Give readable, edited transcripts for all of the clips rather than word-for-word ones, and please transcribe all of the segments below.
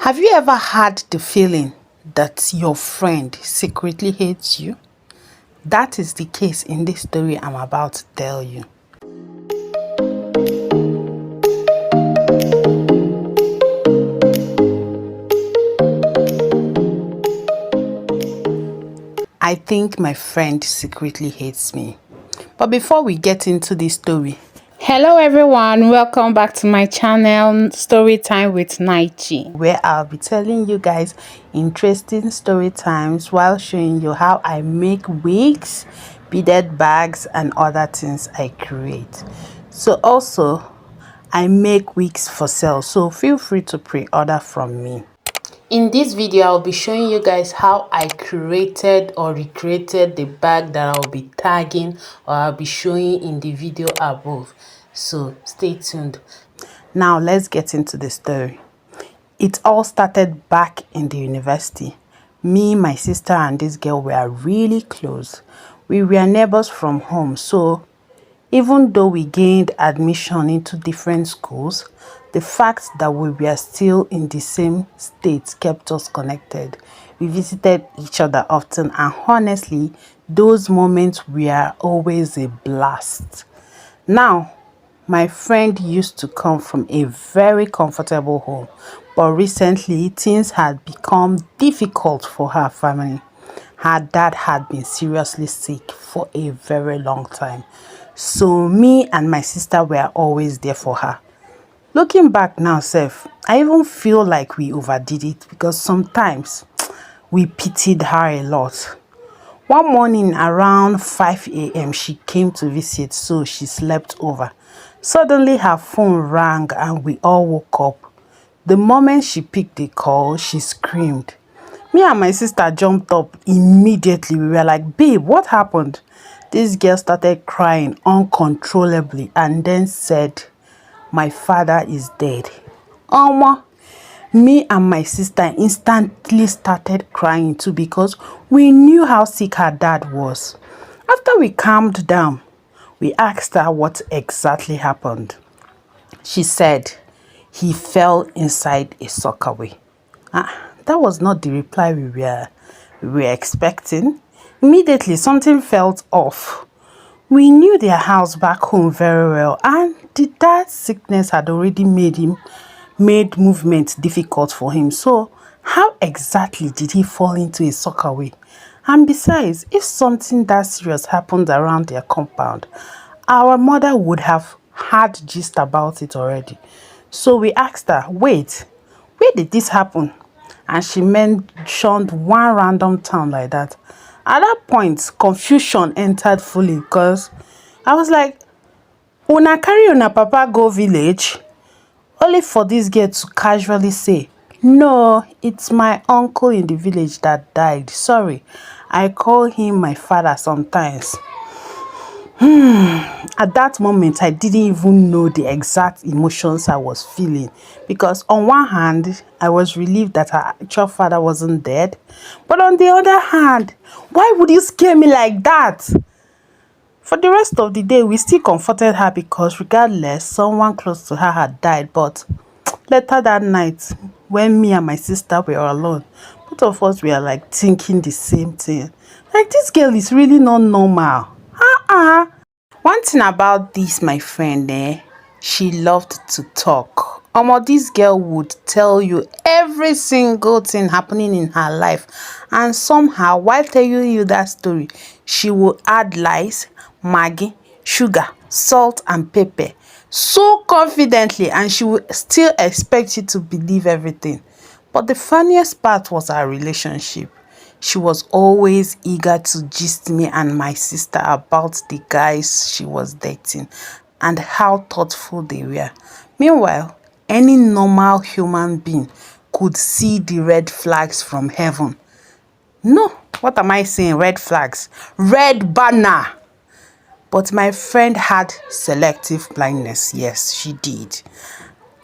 Have you ever had the feeling that your friend secretly hates you? That is the case in this story I'm about to tell you. I think my friend secretly hates me. But before we get into this story, hello everyone, welcome back to my channel Storytime with Nychi, where I'll be telling you guys interesting story times while showing you how I make wigs, beaded bags and other things I create. So also I make wigs for sale, so feel free to pre-order from me. In this video, I'll be showing you guys how I created or recreated the bag that I'll be tagging or I'll be showing in the video above. So stay tuned. Now let's get into the story. It all started back in the university. Me, my sister and this girl were really close. We were neighbors from home, so even though we gained admission into different schools, the fact that we were still in the same state kept us connected. We visited each other often, and honestly, those moments were always a blast. Now, my friend used to come from a very comfortable home, but recently things had become difficult for her family. Her dad had been seriously sick for a very long time, so me and my sister were always there for her. Looking back now, I even feel like we overdid it because sometimes we pitied her a lot. One morning around 5 a.m. she came to visit, so she slept over. Suddenly her phone rang and we all woke up. The moment she picked the call, she screamed. Me and my sister jumped up immediately. We were like, babe, what happened? This girl started crying uncontrollably and then said, my father is dead. Me and my sister instantly started crying too because we knew how sick her dad was. After we calmed down, we asked her what exactly happened. She said he fell inside a sockaway. That was not the reply we were expecting. Immediately, something felt off. We knew their house back home very well, and the dad's sickness had already made movement difficult for him. So, how exactly did he fall into a sockaway? And besides, if something that serious happened around their compound, our mother would have had gist about it already. So we asked her, wait, where did this happen? And she mentioned one random town like that. At that point, confusion entered fully because I was like, una carry una papa go village? Only for this girl to casually say, no, it's my uncle in the village that died. Sorry, I call him my father sometimes. At that moment, I didn't even know the exact emotions I was feeling because on one hand, I was relieved that her actual father wasn't dead. But on the other hand, why would you scare me like that? For the rest of the day, we still comforted her because regardless, someone close to her had died. But later that night, when me and my sister were alone, both of us were like thinking the same thing. Like, this girl is really not normal. One thing about this, my friend, she loved to talk. This girl would tell you every single thing happening in her life, and somehow while telling you that story, she will add lies, maggi, sugar, salt and pepper so confidently, and she will still expect you to believe everything. But the funniest part was our relationship. She was always eager to gist me and my sister about the guys she was dating and how thoughtful they were. Meanwhile, any normal human being could see the red flags from heaven. No, what am I saying? Red flags. Red banner. But my friend had selective blindness. Yes, she did.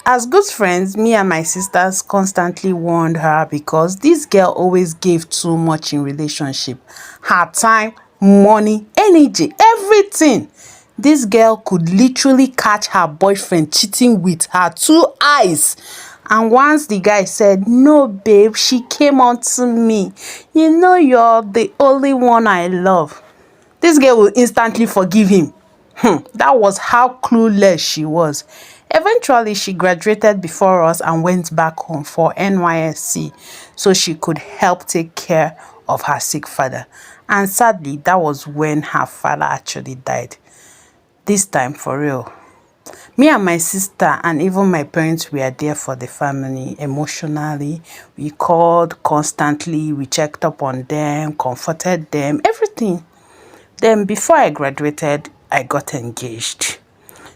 As good friends, me and my sisters constantly warned her because this girl always gave too much in relationship. Her time, money, energy, everything. This girl could literally catch her boyfriend cheating with her two eyes. And once the guy said, "No, babe, she came on to me. You know you're the only one I love," this girl will instantly forgive him. That was how clueless she was. Eventually, she graduated before us and went back home for NYSC so she could help take care of her sick father. And sadly, that was when her father actually died. This time, for real. Me and my sister and even my parents were there for the family emotionally. We called constantly, we checked up on them, comforted them, everything. Then before I graduated, I got engaged.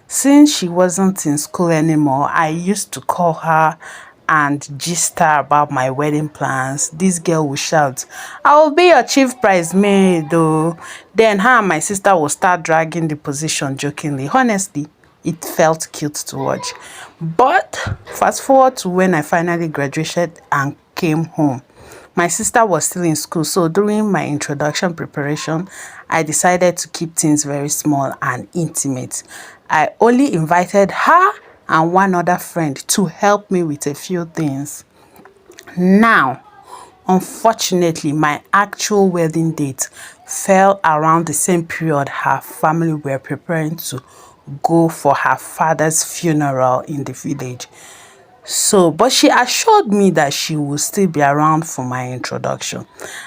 Since she wasn't in school anymore, I used to call her and gist her about my wedding plans. This girl would shout, "I will be your chief bridesmaid though." Then her and my sister will start dragging the position jokingly. Honestly, it felt cute to watch. But fast forward to when I finally graduated and came home. My sister was still in school, so during my introduction preparation, I decided to keep things very small and intimate. I only invited her and one other friend to help me with a few things. Now, unfortunately, my actual wedding date fell around the same period her family were preparing to go for her father's funeral in the village. So, but she assured me that she will still be around for my introduction.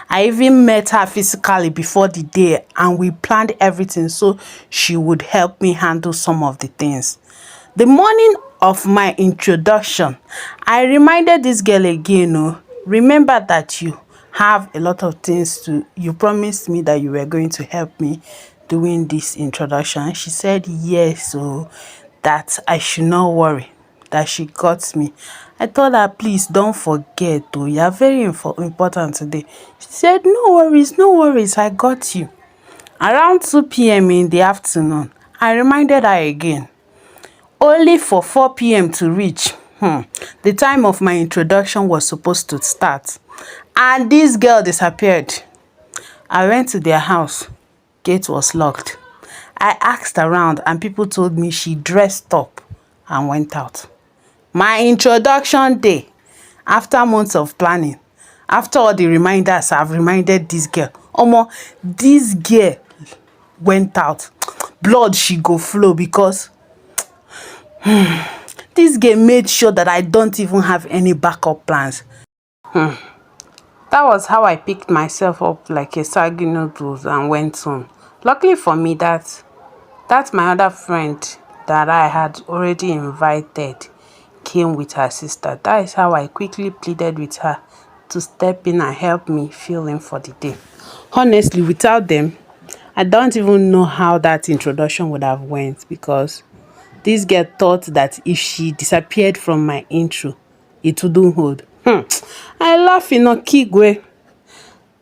I even met her physically before the day and we planned everything so she would help me handle some of the things. The morning of my introduction, I reminded this girl again, oh, remember that you have a lot of things you promised me that you were going to help me doing this introduction. She said yes, so that I should not worry, that she got me. I told her, please don't forget, oh, you are very important today. She said, no worries, I got you. Around 2 p.m. in the afternoon, I reminded her again, only for 4 p.m. to reach. The time of my introduction was supposed to start, and this girl disappeared. I went to their house. Gate was locked. I asked around and people told me she dressed up and went out. My introduction day, after months of planning, after all the reminders I've reminded this girl, omo, this girl went out. Blood she go flow because this girl made sure that I don't even have any backup plans. That was how I picked myself up like a soggy noodles and went home. Luckily for me, that's my other friend that I had already invited came with her sister. That is how I quickly pleaded with her to step in and help me fill in for the day. Honestly, without them, I don't even know how that introduction would have went because this girl thought that if she disappeared from my intro, it wouldn't hold. I laugh in Okigwe.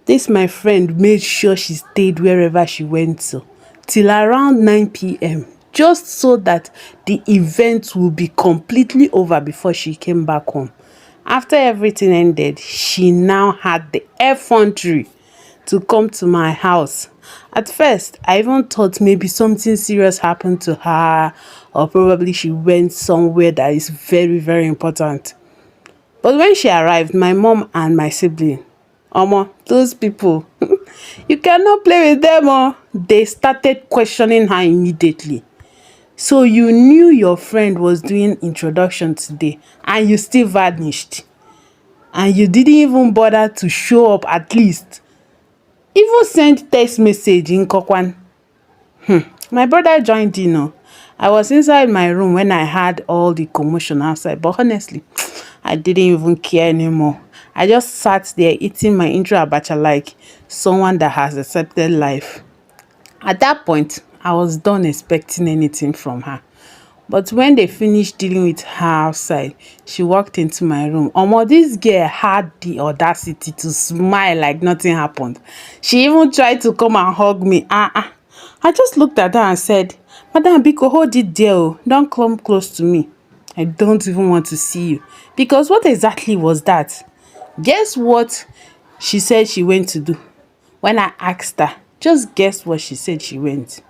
This my friend made sure she stayed wherever she went to till around 9 p.m. just so that the event will be completely over before she came back home. After everything ended, she now had the effrontery to come to my house. At first, I even thought maybe something serious happened to her or probably she went somewhere that is very, very important. But when she arrived, my mom and my sibling, omo, those people, you cannot play with them, oh. They started questioning her immediately. So you knew your friend was doing introduction today and you still vanished. And you didn't even bother to show up at least. Even send text message in Kokwan. My brother joined in. Oh. I was inside my room when I heard all the commotion outside, but honestly, I didn't even care anymore. I just sat there eating my intro abacha like someone that has accepted life. At that point, I was done expecting anything from her. But when they finished dealing with her outside, she walked into my room. Omo, this girl had the audacity to smile like nothing happened. She even tried to come and hug me. I just looked at her and said, "Madam Biko, hold it there. Oh. Don't come close to me. I don't even want to see you." Because what exactly was that? Guess what she said she went to do? When I asked her, just guess what she said she went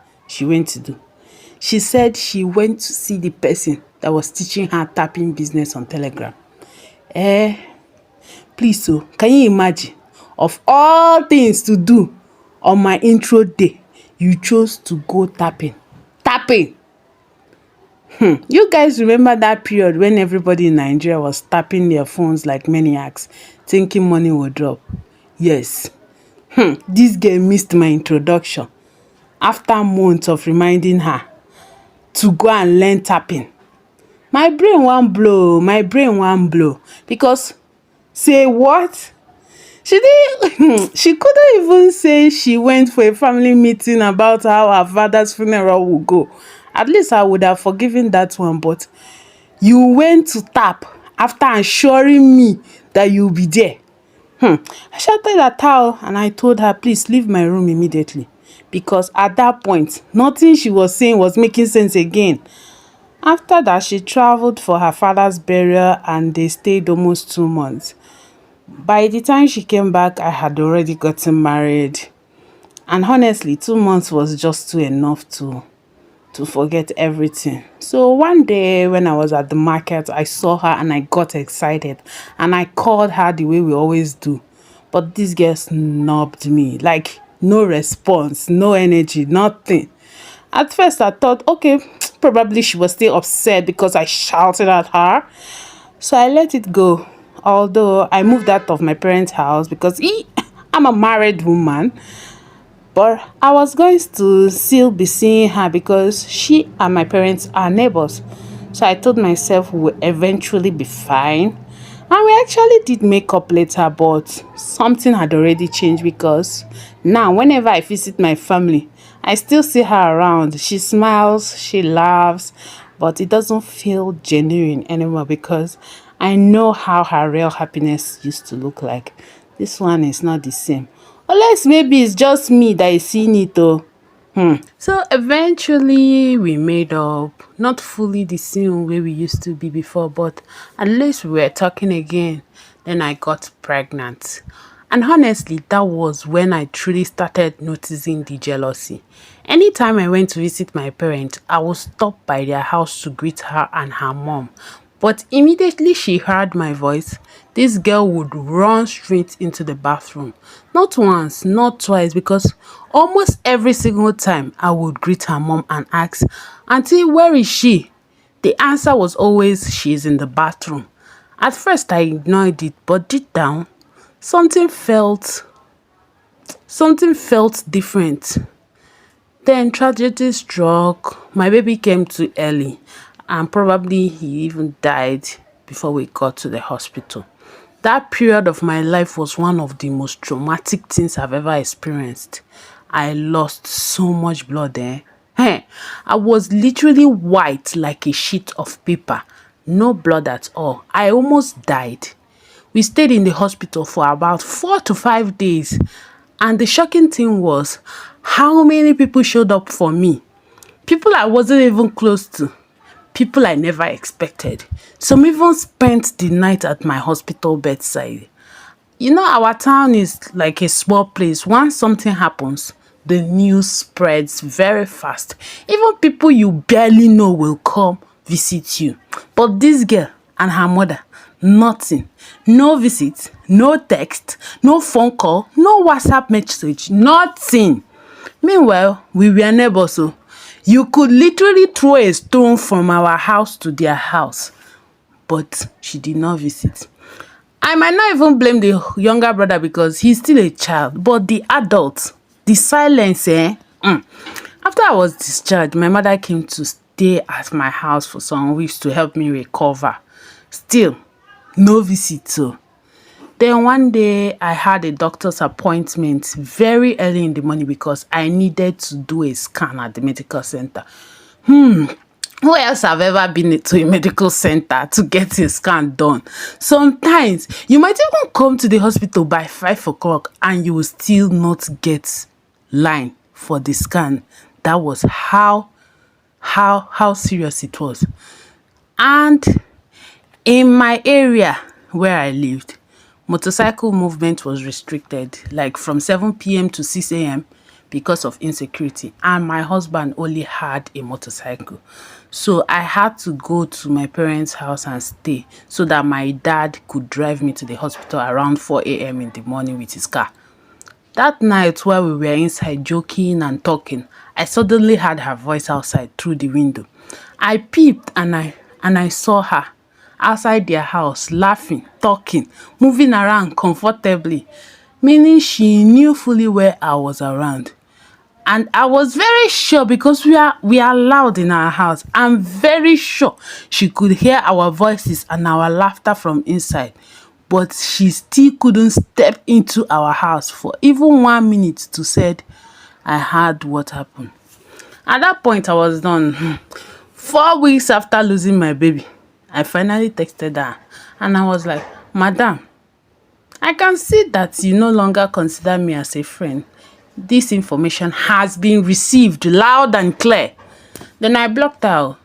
to do. She said she went to see the person that was teaching her tapping business on Telegram. Eh, please, so can you imagine? Of all things to do on my intro day, you chose to go tapping. Tapping! You guys remember that period when everybody in Nigeria was tapping their phones like maniacs, thinking money would drop? Yes. This girl missed my introduction after months of reminding her to go and learn tapping. My brain wan blow because say what? She didn't she couldn't even say she went for a family meeting about how her father's funeral would go. At least I would have forgiven that one, but you went to tap after assuring me that you'll be there. I shouted at her and I told her, please leave my room immediately. Because at that point, nothing she was saying was making sense again. After that, she traveled for her father's burial and they stayed almost 2 months. By the time she came back, I had already gotten married. And honestly, 2 months was just too enough to forget everything. So one day when I was at the market, I saw her and I got excited and I called her the way we always do. But this girl snubbed me, like no response, no energy, nothing. At first I thought, okay, probably she was still upset because I shouted at her. So I let it go. Although I moved out of my parents' house because I'm a married woman. But I was going to still be seeing her because she and my parents are neighbors. So I told myself we would eventually be fine. And we actually did make up later, but something had already changed because now whenever I visit my family, I still see her around. She smiles, she laughs, but it doesn't feel genuine anymore because I know how her real happiness used to look like. This one is not the same. Unless maybe it's just me that is seeing it though. So eventually we made up, not fully the same way we used to be before, but at least we were talking again. Then I got pregnant. And honestly, that was when I truly started noticing the jealousy. Anytime I went to visit my parents, I would stop by their house to greet her and her mom. But immediately she heard my voice, this girl would run straight into the bathroom. Not once, not twice, because almost every single time I would greet her mom and ask, Auntie, where is she? The answer was always, she's in the bathroom. At first I ignored it, but deep down, something felt different. Then tragedy struck. My baby came too early and probably he even died before we got to the hospital. That period of my life was one of the most traumatic things I've ever experienced. I lost so much blood there. Hey, I was literally white like a sheet of paper. No blood at all. I almost died. We stayed in the hospital for about 4 to 5 days. And the shocking thing was how many people showed up for me. People I wasn't even close to. People I never expected. Some even spent the night at my hospital bedside. You know, our town is like a small place. Once something happens, the news spreads very fast. Even people you barely know will come visit you. But this girl and her mother, nothing. No visit, no text, no phone call, no WhatsApp message, nothing. Meanwhile, we were neighbors, so you could literally throw a stone from our house to their house. But she did not visit. I might not even blame the younger brother because he's still a child, but the adult, the silence, After I was discharged, my mother came to stay at my house for some weeks to help me recover. Still, no visit. So then one day I had a doctor's appointment very early in the morning because I needed to do a scan at the medical center. Who else have ever been to a medical center to get a scan done? Sometimes you might even come to the hospital by 5 o'clock and you will still not get line for the scan. That was how serious it was. And in my area where I lived, motorcycle movement was restricted, like from 7 p.m. to 6 a.m. because of insecurity. And my husband only had a motorcycle. So I had to go to my parents' house and stay so that my dad could drive me to the hospital around 4 a.m. in the morning with his car. That night while we were inside joking and talking, I suddenly heard her voice outside through the window. I peeped and I saw her outside their house, laughing, talking, moving around comfortably, meaning she knew fully where I was around. And I was very sure because we are loud in our house. I'm very sure she could hear our voices and our laughter from inside. But she still couldn't step into our house for even 1 minute to said, I heard what happened. At that point, I was done. 4 weeks after losing my baby, I finally texted her and I was like, Madam, I can see that you no longer consider me as a friend. This information has been received loud and clear. Then I blocked her.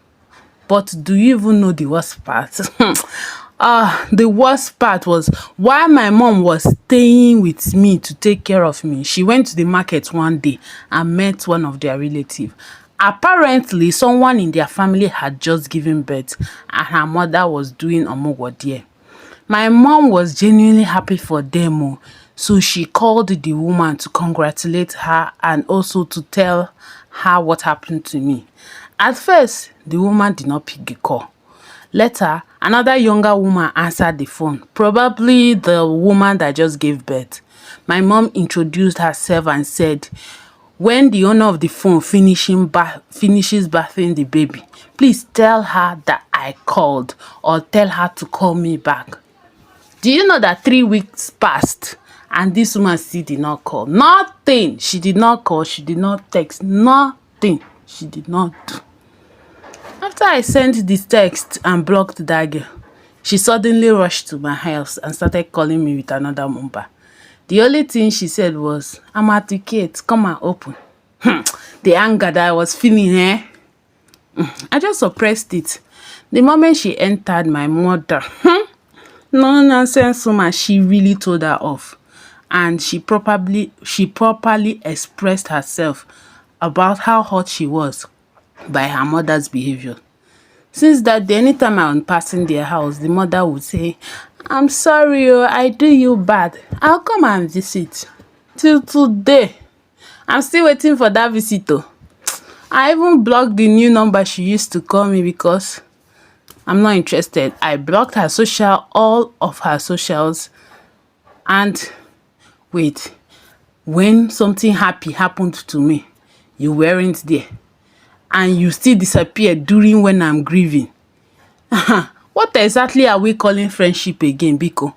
But do you even know the worst part? The worst part was while my mom was staying with me to take care of me, she went to the market one day and met one of their relatives. Apparently, someone in their family had just given birth and her mother was doing omogo there. My mom was genuinely happy for them, so she called the woman to congratulate her and also to tell her what happened to me. At first, the woman did not pick the call. Later, another younger woman answered the phone, probably the woman that just gave birth. My mom introduced herself and said, when the owner of the phone finishes bathing the baby, please tell her that I called or tell her to call me back. Do you know that 3 weeks passed and this woman still did not call? Nothing. She did not call. She did not text. Nothing. She did not do. After I sent this text and blocked that girl, she suddenly rushed to my house and started calling me with another number. The only thing she said was, I'm at the gate, come and open. The anger that I was feeling, I just suppressed it. The moment she entered, my mother, no nonsense woman, she really told her off. And she properly expressed herself about how hurt she was by her mother's behavior. Since that day, anytime I'm passing their house, the mother would say, I'm sorry, I do you bad. I'll come and visit. Till today, I'm still waiting for that visitor. I even blocked the new number she used to call me because I'm not interested. I blocked her all of her socials. And wait, when something happy happened to me, you weren't there. And you still disappeared during when I'm grieving. What exactly are we calling friendship again, Biko?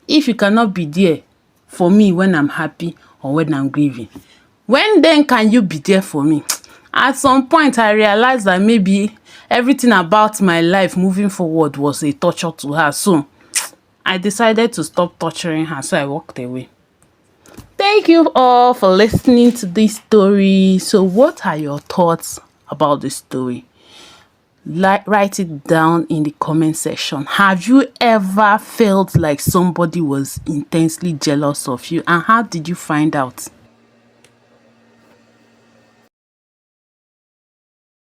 If you cannot be there for me when I'm happy or when I'm grieving, when then can you be there for me? At some point, I realized that maybe everything about my life moving forward was a torture to her. So I decided to stop torturing her, so I walked away. Thank you all for listening to this story. So what are your thoughts about the story? Write it down in the comment section. Have you ever felt like somebody was intensely jealous of you, and how did you find out?